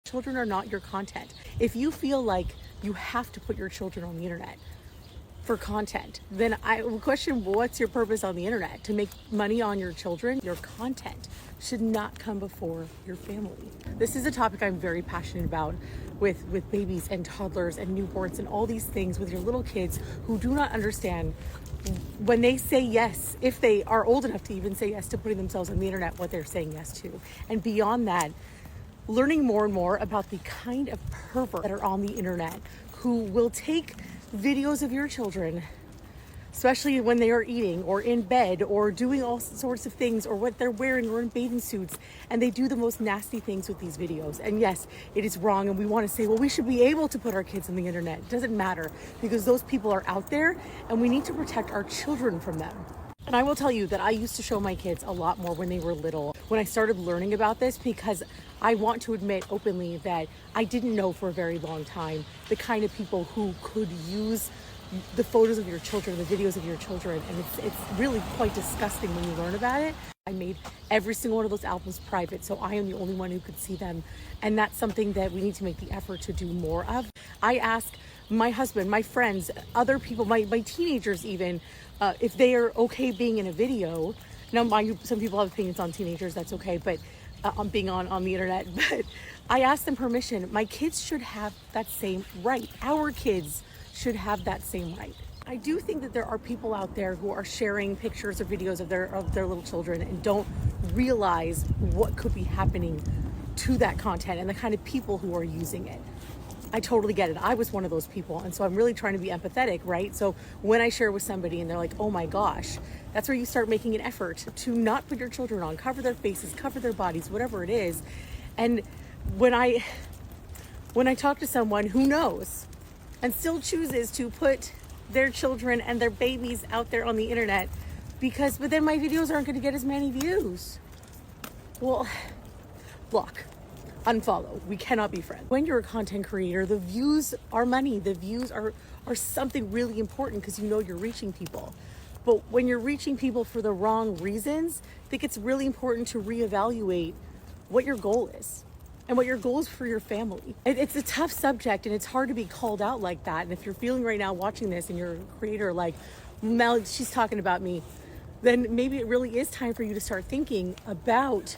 Children are not your content. If you feel like you have to put your children on the internet for content, then I would question, what's your purpose on the internet? To make money on your children? Your content should not come before your family. This is a topic I'm very passionate about with babies and toddlers and newborns and all these things with your little kids who do not understand when they say yes, if they are old enough to even say yes to putting themselves on the internet, what they're saying yes to. And beyond that, learning more and more about the kind of perverts that are on the internet who will take videos of your children, especially when they are eating or in bed or doing all sorts of things, or what they're wearing or in bathing suits, and they do the most nasty things with these videos. And yes, it is wrong, and we want to say, well, we should be able to put our kids on the internet. It doesn't matter, because those people are out there and we need to protect our children from them. And I will tell you that I used to show my kids a lot more when they were little, when I started learning about this, because I want to admit openly that I didn't know for a very long time the kind of people who could use the photos of your children, the videos of your children, and it's really quite disgusting when you learn about it. I made every single one of those albums private, so I am the only one who could see them, and that's something that we need to make the effort to do more of. I ask my husband, my friends, other people, my teenagers even, if they are okay being in a video. Now, mind you, some people have opinions on teenagers, that's okay, but on being on the internet, but I ask them permission. My kids should have that same right. Our kids should have that same right. I do think that there are people out there who are sharing pictures or videos of their little children and don't realize what could be happening to that content and the kind of people who are using it. I totally get it. I was one of those people, and so I'm really trying to be empathetic, right? So when I share with somebody and they're like, oh my gosh, that's where you start making an effort to not put your children on, cover their faces, cover their bodies, whatever it is. And when I talk to someone who knows and still chooses to put their children and their babies out there on the internet, but then my videos aren't going to get as many views. Well, block. Unfollow. We cannot be friends. When you're a content creator, the views are money. The views are something really important because you know you're reaching people. But when you're reaching people for the wrong reasons, I think it's really important to reevaluate what your goal is and what your goal is for your family. It's a tough subject, and it's hard to be called out like that. And if you're feeling right now watching this and you're a creator like, Mel, she's talking about me, then maybe it really is time for you to start thinking about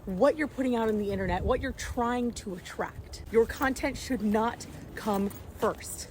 what you're putting out on the internet, what you're trying to attract. Your content should not come first.